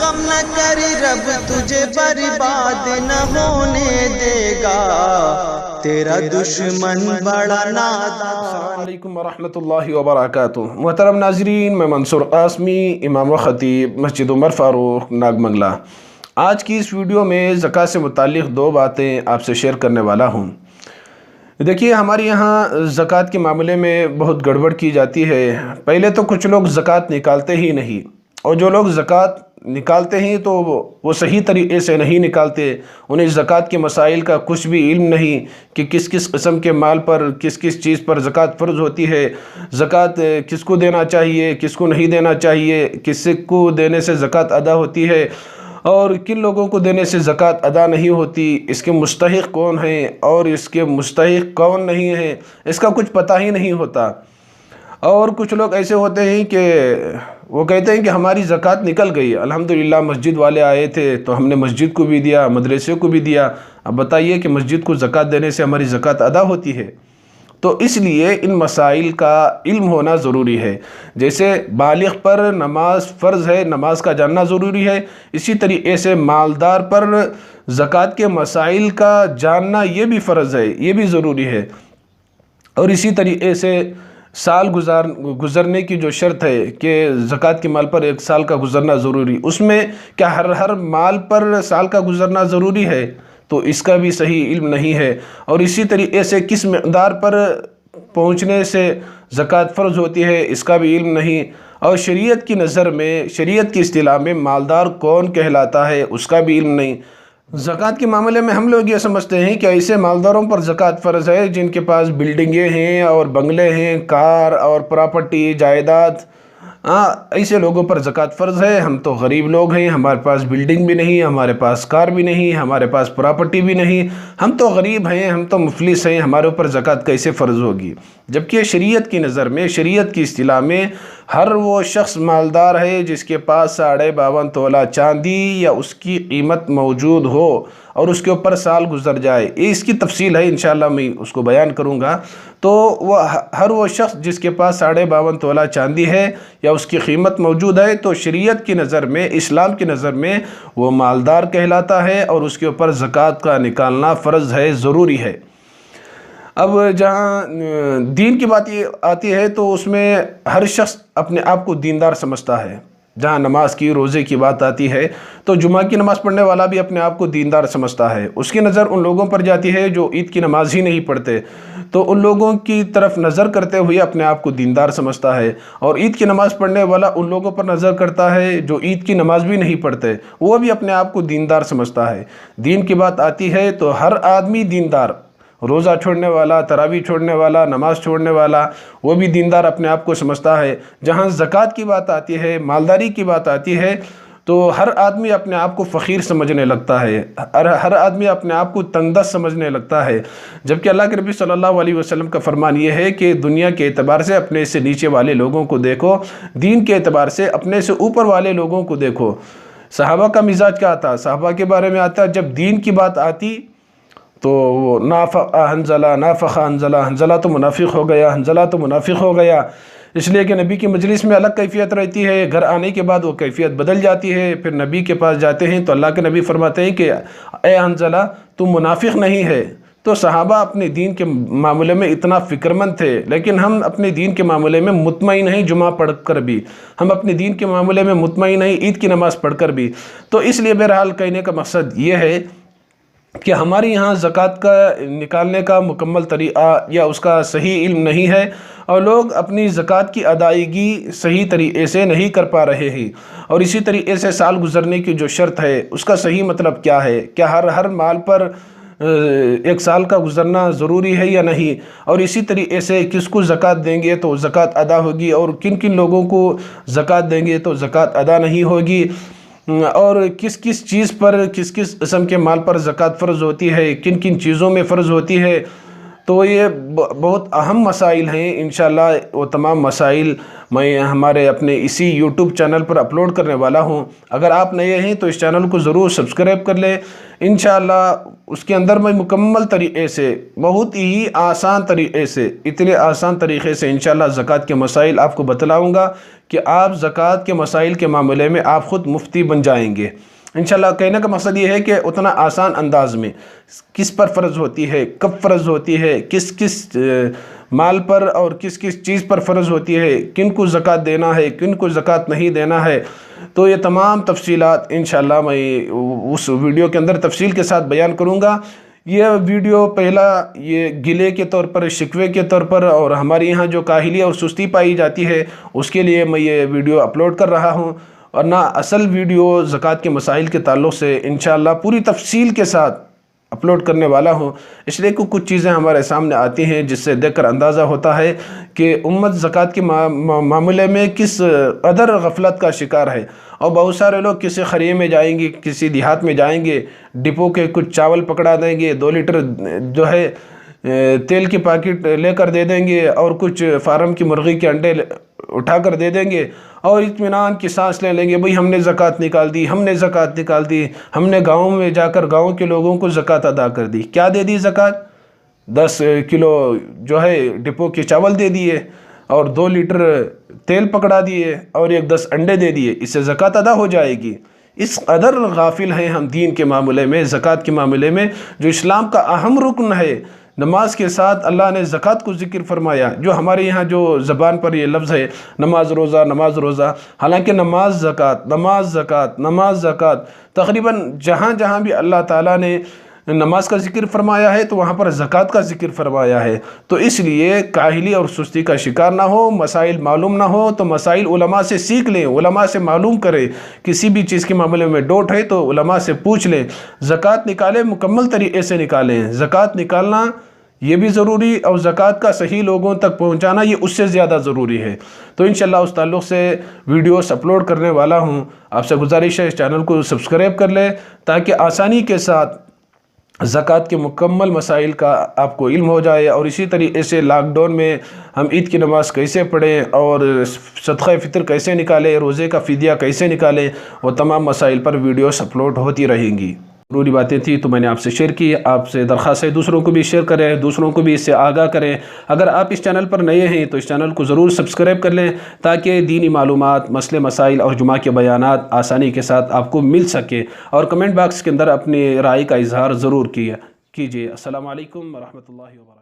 غم نہ کری رب تجھے برباد نہ ہونے دے گا، تیرا دشمن بڑا نادان۔ السلام علیکم ورحمۃ اللہ وبرکاتہ۔ محترم ناظرین، میں منصور قاسمی، امام و خطیب مسجد عمر فاروق ناگ منگلہ۔ آج کی اس ویڈیو میں زکوٰۃ سے متعلق دو باتیں آپ سے شیئر کرنے والا ہوں۔ دیکھیے، ہمارے یہاں زکوٰۃ کے معاملے میں بہت گڑبڑ کی جاتی ہے۔ پہلے تو کچھ لوگ زکوٰۃ نکالتے ہی نہیں، اور جو لوگ زکوٰۃ نکالتے ہیں تو وہ صحیح طریقے سے نہیں نکالتے۔ انہیں زکوٰۃ کے مسائل کا کچھ بھی علم نہیں کہ کس کس قسم کے مال پر کس کس چیز پر زکوٰۃ فرض ہوتی ہے، زکوٰۃ کس کو دینا چاہیے، کس کو نہیں دینا چاہیے، کس کو دینے سے زکوٰۃ ادا ہوتی ہے اور کن لوگوں کو دینے سے زکوٰۃ ادا نہیں ہوتی، اس کے مستحق کون ہیں اور اس کے مستحق کون نہیں ہیں، اس کا کچھ پتہ ہی نہیں ہوتا۔ اور کچھ لوگ ایسے ہوتے ہیں کہ وہ کہتے ہیں کہ ہماری زکوٰۃ نکل گئی، الحمدللہ مسجد والے آئے تھے تو ہم نے مسجد کو بھی دیا، مدرسے کو بھی دیا۔ اب بتائیے کہ مسجد کو زکوٰۃ دینے سے ہماری زکوٰۃ ادا ہوتی ہے؟ تو اس لیے ان مسائل کا علم ہونا ضروری ہے۔ جیسے بالغ پر نماز فرض ہے، نماز کا جاننا ضروری ہے، اسی طریقے سے مالدار پر زکوٰۃ کے مسائل کا جاننا یہ بھی فرض ہے، یہ بھی ضروری ہے۔ اور اسی طریقے سے سال گزرنے کی جو شرط ہے کہ زکوٰۃ کے مال پر 1 سال کا گزرنا ضروری، اس میں کیا ہر مال پر سال کا گزرنا ضروری ہے؟ تو اس کا بھی صحیح علم نہیں ہے۔ اور اسی طریقے سے کس مقدار پر پہنچنے سے زکوٰۃ فرض ہوتی ہے، اس کا بھی علم نہیں۔ اور شریعت کی نظر میں، شریعت کی اصطلاح میں مالدار کون کہلاتا ہے، اس کا بھی علم نہیں۔ زکوٰۃ کے معاملے میں ہم لوگ یہ سمجھتے ہیں کہ ایسے مالداروں پر زکوٰۃ فرض ہے جن کے پاس بلڈنگیں ہیں اور بنگلے ہیں، کار اور پراپرٹی جائیداد، ایسے لوگوں پر زکوٰۃ فرض ہے۔ ہم تو غریب لوگ ہیں، ہمارے پاس بلڈنگ بھی نہیں، ہمارے پاس کار بھی نہیں، ہمارے پاس پراپرٹی بھی نہیں، ہم تو غریب ہیں، ہم تو مفلس ہیں، ہمارے اوپر زکوٰۃ کیسے فرض ہوگی؟ جبکہ شریعت کی نظر میں، شریعت کی اصطلاح میں ہر وہ شخص مالدار ہے جس کے پاس 52.5 تولہ چاندی یا اس کی قیمت موجود ہو اور اس کے اوپر سال گزر جائے۔ یہ اس کی تفصیل ہے، انشاءاللہ میں اس کو بیان کروں گا۔ تو ہر وہ شخص جس کے پاس 52.5 تولہ چاندی ہے یا اس کی قیمت موجود ہے، تو شریعت کی نظر میں، اسلام کی نظر میں وہ مالدار کہلاتا ہے اور اس کے اوپر زکوٰۃ کا نکالنا فرض ہے، ضروری ہے۔ اب جہاں دین کی بات آتی ہے تو اس میں ہر شخص اپنے آپ کو دیندار سمجھتا ہے۔ جہاں نماز کی، روزے کی بات آتی ہے تو جمعہ کی نماز پڑھنے والا بھی اپنے آپ کو دیندار سمجھتا ہے۔ اس کی نظر ان لوگوں پر جاتی ہے جو عید کی نماز ہی نہیں پڑھتے، تو ان لوگوں کی طرف نظر کرتے ہوئے اپنے آپ کو دیندار سمجھتا ہے۔ اور عید کی نماز پڑھنے والا ان لوگوں پر نظر کرتا ہے جو عید کی نماز بھی نہیں پڑھتے، وہ بھی اپنے آپ کو دیندار سمجھتا ہے۔ دین کی بات آتی ہے تو ہر آدمی دیندار، روزہ چھوڑنے والا، تراویح چھوڑنے والا، نماز چھوڑنے والا، وہ بھی دیندار اپنے آپ کو سمجھتا ہے۔ جہاں زکوٰۃ کی بات آتی ہے، مالداری کی بات آتی ہے، تو ہر آدمی اپنے آپ کو فقیر سمجھنے لگتا ہے، ہر آدمی اپنے آپ کو تنگ دست سمجھنے لگتا ہے۔ جبکہ اللہ کے نبی صلی اللہ علیہ وسلم کا فرمان یہ ہے کہ دنیا کے اعتبار سے اپنے سے نیچے والے لوگوں کو دیکھو، دین کے اعتبار سے اپنے سے اوپر والے لوگوں کو دیکھو۔ صحابہ کا مزاج کیا تھا؟ صحابہ کے بارے میں آتا ہے، جب دین کی بات آتی تو وہ نافق حنظلہ، نافق حنظلہ، حنظلہ تو منافق ہو گیا، حنظلہ تو منافق ہو گیا۔ اس لیے کہ نبی کی مجلس میں الگ کیفیت رہتی ہے، گھر آنے کے بعد وہ کیفیت بدل جاتی ہے۔ پھر نبی کے پاس جاتے ہیں تو اللہ کے نبی فرماتے ہیں کہ اے حنظلہ تم منافق نہیں ہے۔ تو صحابہ اپنے دین کے معاملے میں اتنا فکر مند تھے، لیکن ہم اپنے دین کے معاملے میں مطمئن نہیں، جمعہ پڑھ کر بھی ہم اپنے دین کے معاملے میں مطمئن نہیں، عید کی نماز پڑھ کر بھی۔ تو اس لیے بہرحال کہنے کا مقصد یہ ہے کہ ہمارے یہاں زکوٰۃ کا نکالنے کا مکمل طریقہ یا اس کا صحیح علم نہیں ہے، اور لوگ اپنی زکوٰۃ کی ادائیگی صحیح طریقے سے نہیں کر پا رہے ہیں۔ اور اسی طریقے سے سال گزرنے کی جو شرط ہے، اس کا صحیح مطلب کیا ہے؟ کیا ہر مال پر 1 سال کا گزرنا ضروری ہے یا نہیں؟ اور اسی طریقے سے کس کو زکوٰۃ دیں گے تو زکوٰۃ ادا ہوگی، اور کن کن لوگوں کو زکوٰۃ دیں گے تو زکوٰۃ ادا نہیں ہوگی، اور کس کس چیز پر، کس کس قسم کے مال پر زکوٰۃ فرض ہوتی ہے، کن کن چیزوں میں فرض ہوتی ہے۔ تو یہ بہت اہم مسائل ہیں، انشاءاللہ وہ تمام مسائل میں ہمارے اپنے اسی یوٹیوب چینل پر اپلوڈ کرنے والا ہوں۔ اگر آپ نئے ہیں تو اس چینل کو ضرور سبسکرائب کر لیں۔ انشاءاللہ اس کے اندر میں مکمل طریقے سے، بہت ہی آسان طریقے سے، اتنے آسان طریقے سے انشاءاللہ زکوٰۃ کے مسائل آپ کو بتلاؤں گا کہ آپ زکوٰۃ کے مسائل کے معاملے میں آپ خود مفتی بن جائیں گے انشاءاللہ۔ کہنے کا مقصد یہ ہے کہ اتنا آسان انداز میں کس پر فرض ہوتی ہے، کب فرض ہوتی ہے، کس کس مال پر اور کس کس چیز پر فرض ہوتی ہے، کن کو زکوٰۃ دینا ہے، کن کو زکوٰۃ نہیں دینا ہے، تو یہ تمام تفصیلات انشاءاللہ میں اس ویڈیو کے اندر تفصیل کے ساتھ بیان کروں گا۔ یہ ویڈیو پہلا یہ گلے کے طور پر، شکوے کے طور پر اور ہمارے یہاں جو کاہلی اور سستی پائی جاتی ہے اس کے لیے میں یہ ویڈیو اپلوڈ کر رہا ہوں، ورنہ اصل ویڈیو زکوٰۃ کے مسائل کے تعلق سے انشاءاللہ پوری تفصیل کے ساتھ اپلوڈ کرنے والا ہوں۔ اس لیے کہ کچھ چیزیں ہمارے سامنے آتی ہیں جس سے دیکھ کر اندازہ ہوتا ہے کہ امت زکوٰۃ کے معاملے میں کس قدر غفلت کا شکار ہے۔ اور بہت سارے لوگ کسی خریے میں جائیں گے، کسی دیہات میں جائیں گے، ڈپو کے کچھ چاول پکڑا دیں گے، 2 لیٹر جو ہے تیل کی پیکٹ لے کر دے دیں گے اور کچھ فارم کی مرغی کے انڈے اٹھا کر دے دیں گے اور اطمینان کی سانس لے لیں گے، بھئی ہم نے زکوٰۃ نکال دی، ہم نے زکوٰۃ نکال دی، ہم نے گاؤں میں جا کر گاؤں کے لوگوں کو زکوٰۃ ادا کر دی۔ کیا دے دی زکوٰۃ؟ 10 کلو جو ہے ڈپو کے چاول دے دیے اور 2 لیٹر تیل پکڑا دیے اور 10 انڈے دے دیے، اس سے زکوٰۃ ادا ہو جائے گی۔ اس قدر غافل ہیں ہم دین کے معاملے میں، زکوٰۃ کے معاملے میں، جو اسلام کا اہم رکن ہے۔ نماز کے ساتھ اللہ نے زکوٰۃ کو ذکر فرمایا، جو ہمارے یہاں جو زبان پر یہ لفظ ہے نماز روزہ نماز روزہ، حالانکہ نماز زکوٰۃ نماز زکوٰۃ نماز زکوٰۃ، تقریباً جہاں جہاں بھی اللہ تعالیٰ نے نماز کا ذکر فرمایا ہے تو وہاں پر زکوٰۃ کا ذکر فرمایا ہے۔ تو اس لیے کاہلی اور سستی کا شکار نہ ہو، مسائل معلوم نہ ہو تو مسائل علماء سے سیکھ لیں، علماء سے معلوم کریں۔ کسی بھی چیز کے معاملے میں ڈوٹ ہے تو علماء سے پوچھ لیں۔ زکوٰۃ نکالیں، مکمل طریقے سے نکالیں۔ زکوٰۃ نکالنا یہ بھی ضروری اور زکوٰۃ کا صحیح لوگوں تک پہنچانا یہ اس سے زیادہ ضروری ہے۔ تو انشاءاللہ اس تعلق سے ویڈیوز اپلوڈ کرنے والا ہوں۔ آپ سے گزارش ہے اس چینل کو سبسکرائب کر لیں تاکہ آسانی کے ساتھ زکوٰۃ کے مکمل مسائل کا آپ کو علم ہو جائے، اور اسی طریقے سے لاک ڈاؤن میں ہم عید کی نماز کیسے پڑھیں اور صدقہ فطر کیسے نکالیں، روزے کا فدیہ کیسے نکالیں، وہ تمام مسائل پر ویڈیوز اپلوڈ ہوتی رہیں گی۔ ضروری باتیں تھیں تو میں نے آپ سے شیئر کی۔ آپ سے درخواست ہے دوسروں کو بھی شیئر کریں، دوسروں کو بھی اس سے آگاہ کریں۔ اگر آپ اس چینل پر نئے ہیں تو اس چینل کو ضرور سبسکرائب کر لیں تاکہ دینی معلومات، مسئلے مسائل اور جمعہ کے بیانات آسانی کے ساتھ آپ کو مل سکے، اور کمنٹ باکس کے اندر اپنی رائے کا اظہار ضرور کیجیے۔ السلام علیکم ورحمۃ اللہ وبرکاتہ۔